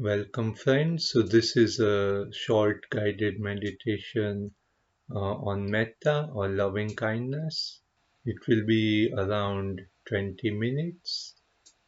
Welcome, friends. So, this is a short guided meditation on Metta or loving kindness. It will be around 20 minutes.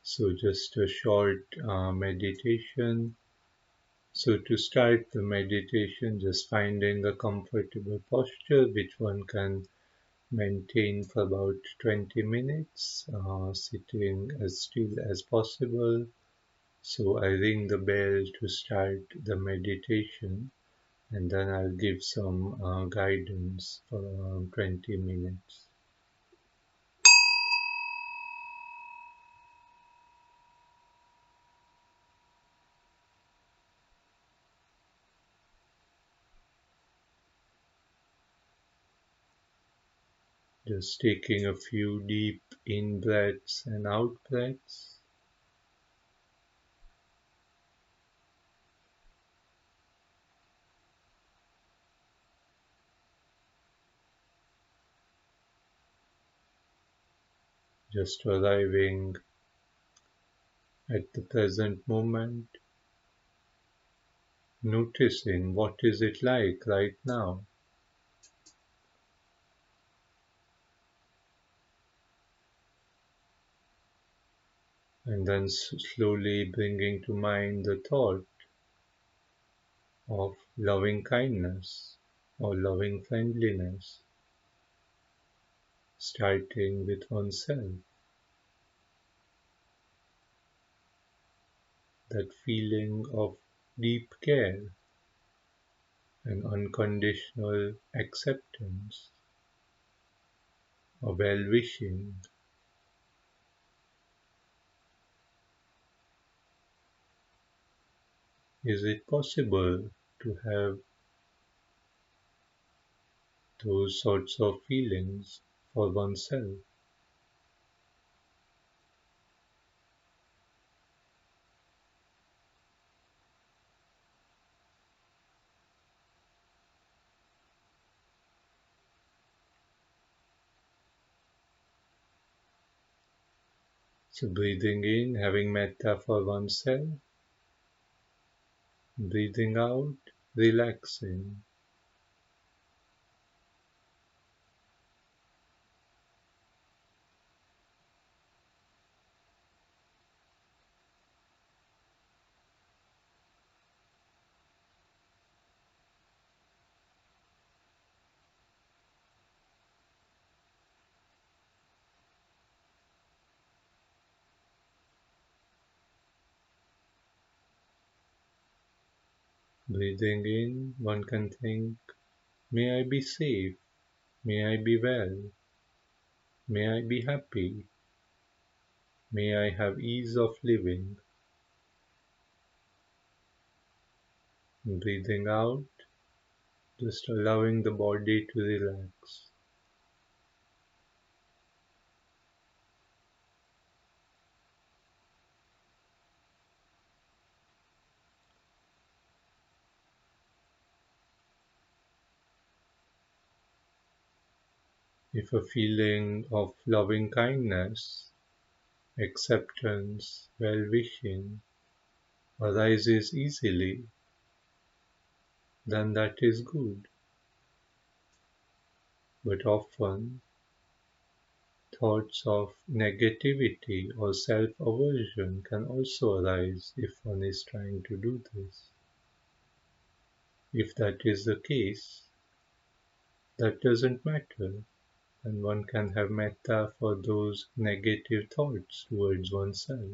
So, just a short meditation. So, to start the meditation, just finding a comfortable posture which one can maintain for about 20 minutes, sitting as still as possible. So I ring the bell to start the meditation and then I'll give some guidance for around 20 minutes. Just taking a few deep in breaths and out breaths. Just arriving at the present moment, noticing what is it like right now, and then slowly bringing to mind the thought of loving kindness or loving friendliness, starting with oneself. That feeling of deep care and unconditional acceptance or well-wishing. Is it possible to have those sorts of feelings for oneself? So breathing in, having metta for oneself, breathing out, relaxing. Breathing in, one can think, may I be safe, may I be well, may I be happy, may I have ease of living. Breathing out, just allowing the body to relax. If a feeling of loving kindness, acceptance, well wishing arises easily, then that is good. But often, thoughts of negativity or self aversion can also arise if one is trying to do this. If that is the case, that doesn't matter, and one can have metta for those negative thoughts towards oneself.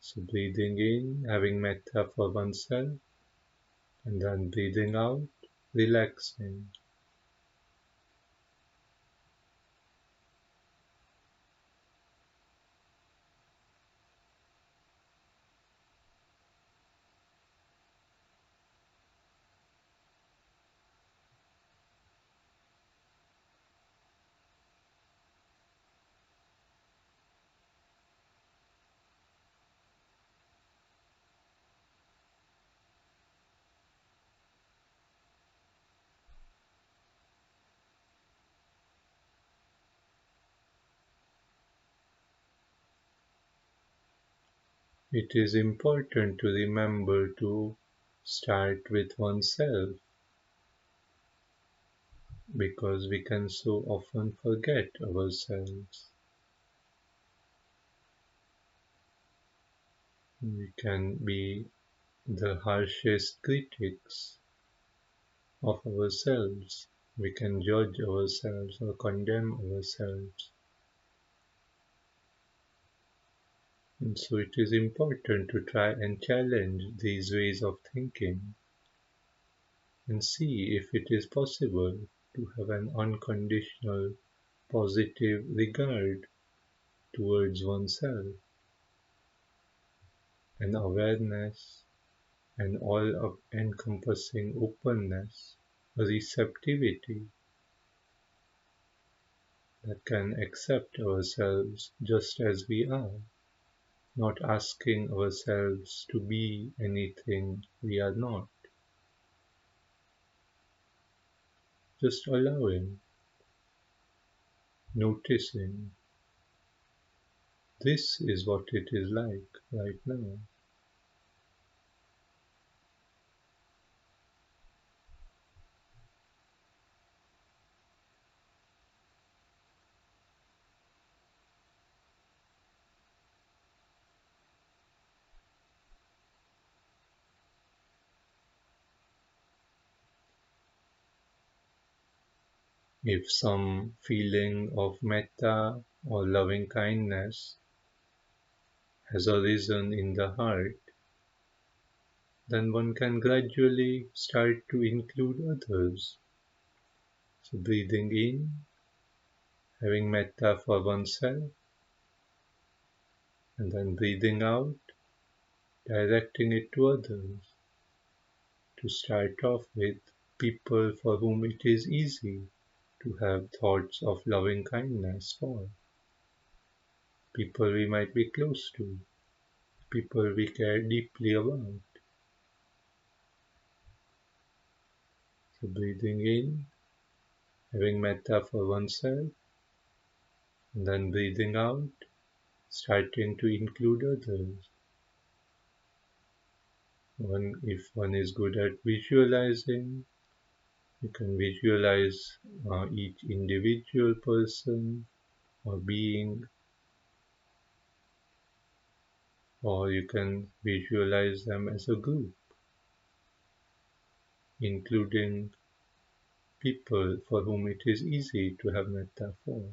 So breathing in, having metta for oneself, and then breathing out, relaxing. It is important to remember to start with oneself because we can so often forget ourselves. We can be the harshest critics of ourselves. We can judge ourselves or condemn ourselves. And so it is important to try and challenge these ways of thinking and see if it is possible to have an unconditional positive regard towards oneself, an awareness, an all encompassing openness, a receptivity that can accept ourselves just as we are, not asking ourselves to be anything we are not, just allowing, noticing. This is what it is like right now. If some feeling of metta or loving kindness has arisen in the heart, then one can gradually start to include others. So breathing in, having metta for oneself, and then breathing out, directing it to others. To start off with, people for whom it is easy to have thoughts of loving kindness for, people we might be close to, people we care deeply about. So breathing in, having metta for oneself, and then breathing out, starting to include others. If one is good at visualizing, you can visualize each individual person or being, or you can visualize them as a group, including people for whom it is easy to have metta for.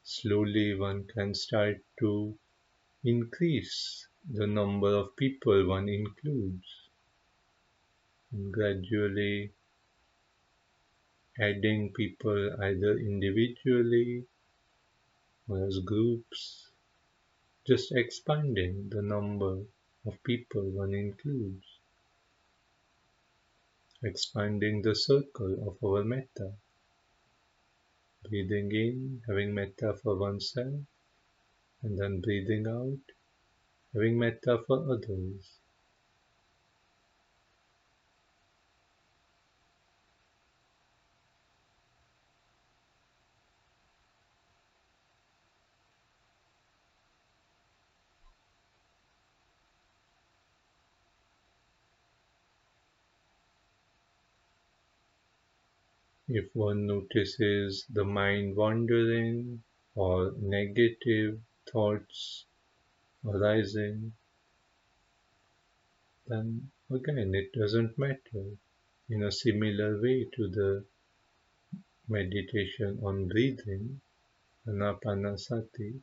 Slowly one can start to increase the number of people one includes, and gradually adding people either individually or as groups, just expanding the number of people one includes, expanding the circle of our metta, breathing in, having metta for oneself, and then breathing out, having metta for others. If one notices the mind wandering or negative thoughts arising, then again it doesn't matter. In a similar way to the meditation on breathing, anapanasati,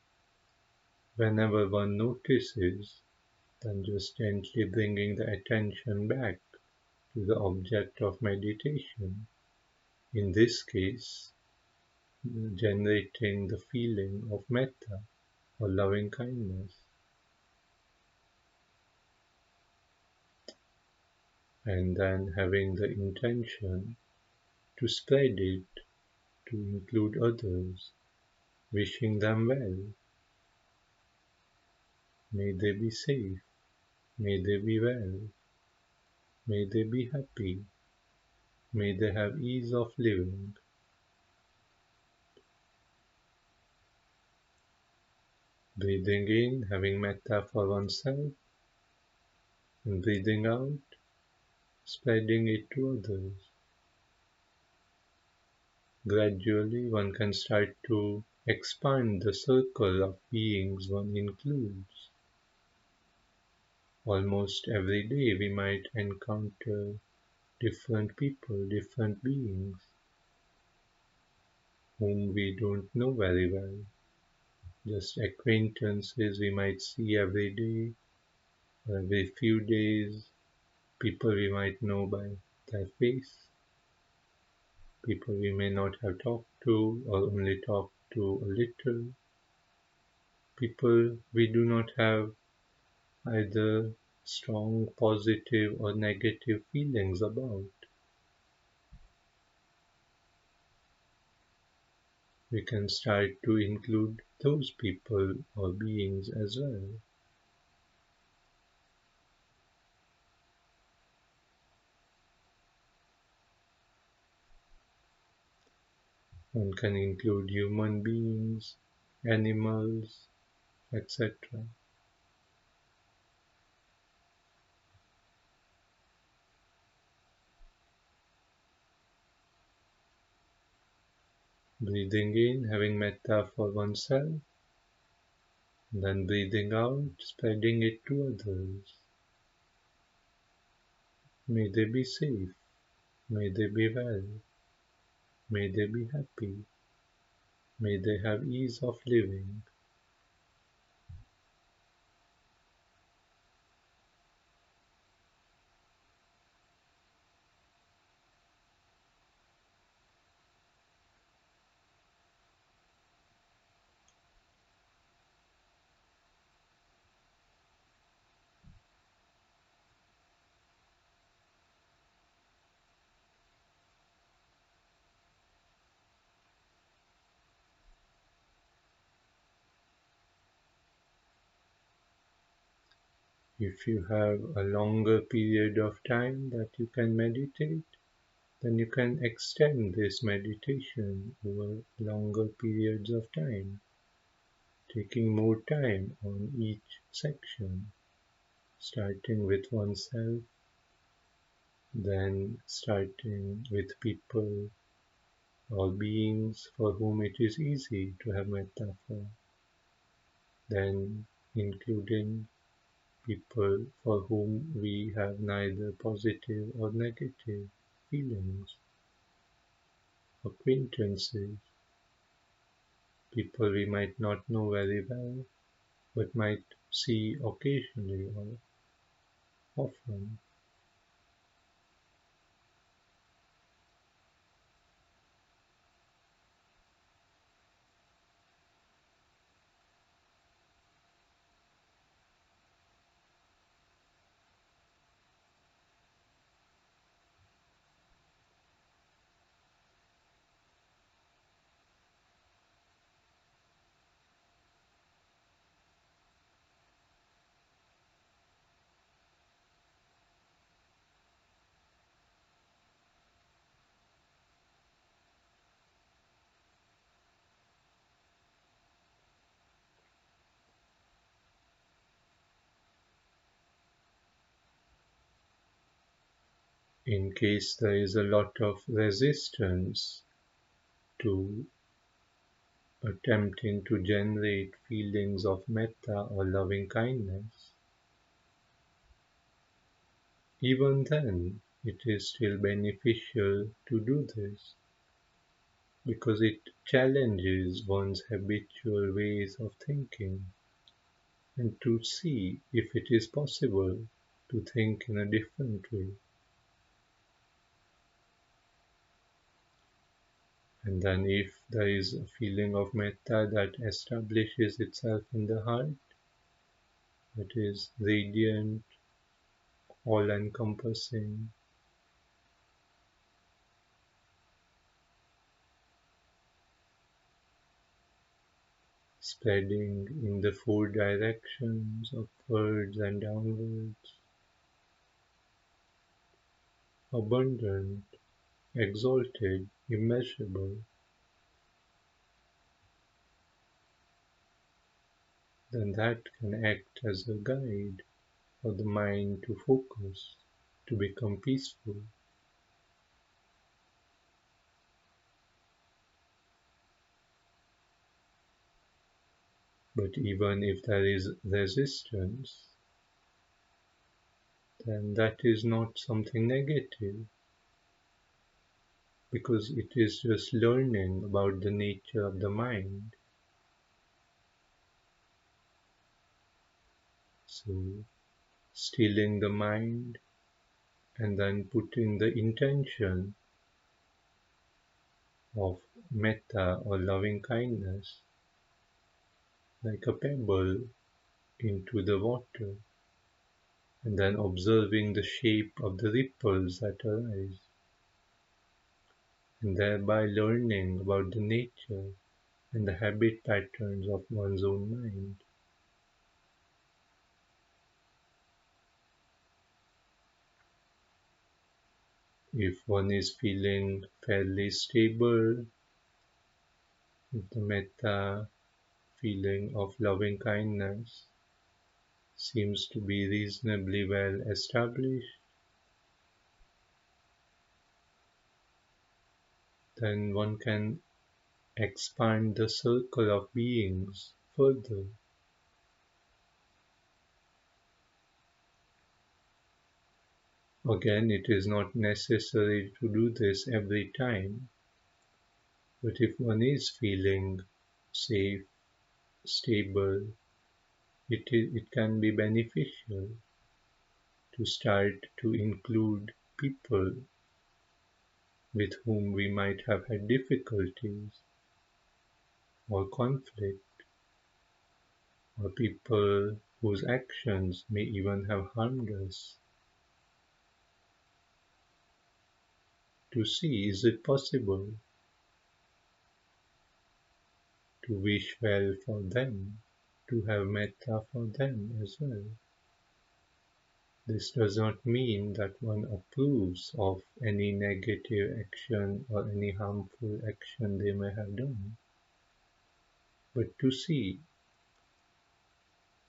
whenever one notices, then just gently bringing the attention back to the object of meditation. In this case, generating the feeling of metta or loving kindness, and then having the intention to spread it, to include others, wishing them well. May they be safe, may they be well, may they be happy, may they have ease of living. Breathing in, having metta for oneself, and breathing out, spreading it to others. Gradually, one can start to expand the circle of beings one includes. Almost every day we might encounter different people, different beings whom we don't know very well. Just acquaintances we might see every day, every few days, people we might know by their face, people we may not have talked to or only talked to a little, people we do not have either strong positive or negative feelings about. We can start to include those people or beings as well. One can include human beings, animals, etc. Breathing in, having metta for oneself, then breathing out, spreading it to others. May they be safe, may they be well, may they be happy, may they have ease of living. If you have a longer period of time that you can meditate, then you can extend this meditation over longer periods of time, taking more time on each section, starting with oneself, then starting with people or beings for whom it is easy to have metta for, then including people for whom we have neither positive or negative feelings, acquaintances, people we might not know very well but might see occasionally or often. In case there is a lot of resistance to attempting to generate feelings of metta or loving kindness, even then it is still beneficial to do this because it challenges one's habitual ways of thinking and to see if it is possible to think in a different way. And then if there is a feeling of metta that establishes itself in the heart, that is radiant, all-encompassing, spreading in the four directions, upwards and downwards, abundant, exalted, immeasurable, then that can act as a guide for the mind to focus, to become peaceful. But even if there is resistance, then that is not something negative, because it is just learning about the nature of the mind. So, stilling the mind and then putting the intention of metta or loving kindness like a pebble into the water, and then observing the shape of the ripples that arise, and thereby learning about the nature and the habit patterns of one's own mind. If one is feeling fairly stable, if the metta feeling of loving kindness seems to be reasonably well established, then one can expand the circle of beings further. Again, it is not necessary to do this every time, but if one is feeling safe, stable, it can be beneficial to start to include people with whom we might have had difficulties or conflict, or people whose actions may even have harmed us, to see, is it possible to wish well for them, to have metta for them as well. This does not mean that one approves of any negative action or any harmful action they may have done, but to see,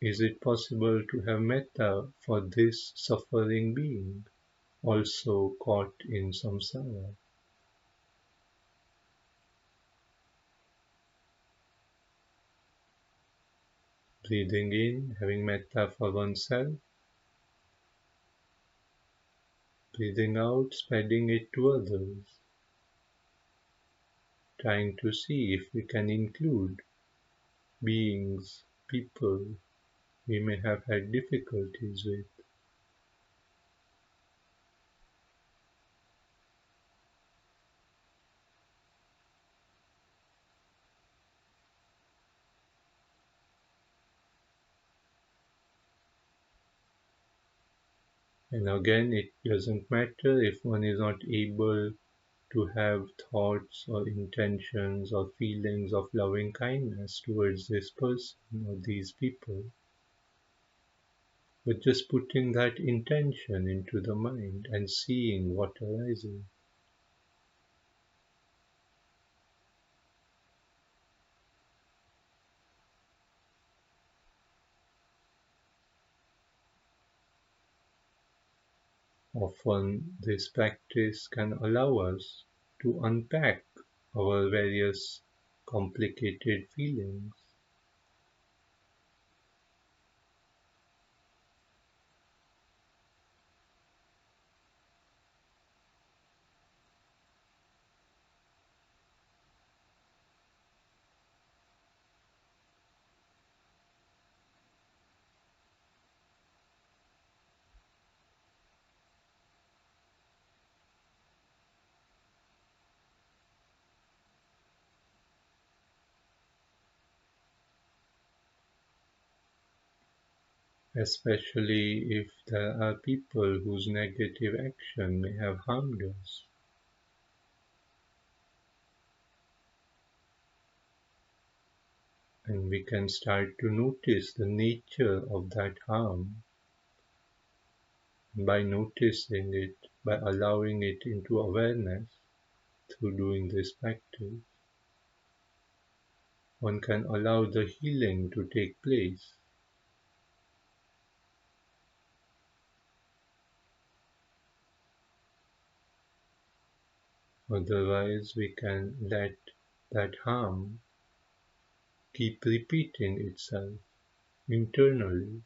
is it possible to have metta for this suffering being, also caught in samsara? Breathing in, having metta for oneself, breathing out, spreading it to others, trying to see if we can include beings, people we may have had difficulties with. And again, it doesn't matter if one is not able to have thoughts or intentions or feelings of loving kindness towards this person or these people, but just putting that intention into the mind and seeing what arises. Often this practice can allow us to unpack our various complicated feelings. especially if there are people whose negative action may have harmed us. And we can start to notice the nature of that harm. And by noticing it, by allowing it into awareness through doing this practice, one can allow the healing to take place. Otherwise, we can let that harm keep repeating itself internally,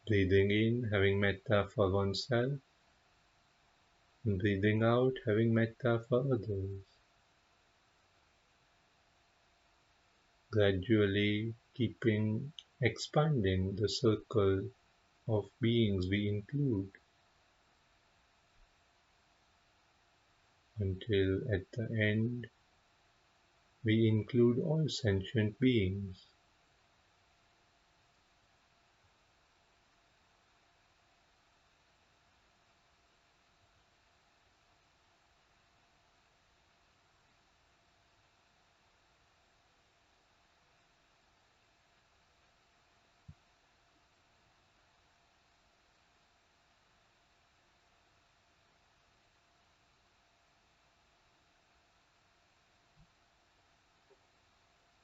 breathing in, having metta for oneself, and breathing out, having metta for others, gradually keeping expanding the circle of beings we include until at the end we include all sentient beings.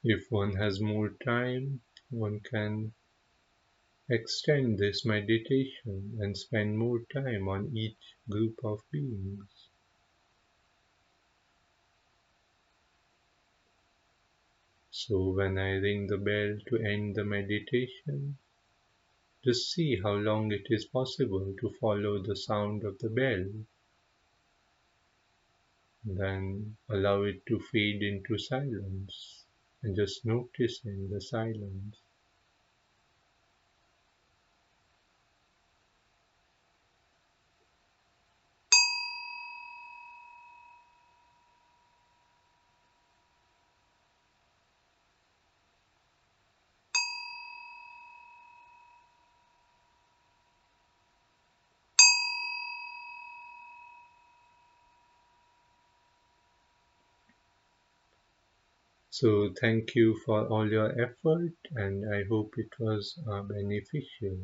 If one has more time, one can extend this meditation and spend more time on each group of beings. So when I ring the bell to end the meditation, just see how long it is possible to follow the sound of the bell, then allow it to fade into silence and just noticing the silence. So thank you for all your effort, and I hope it was beneficial.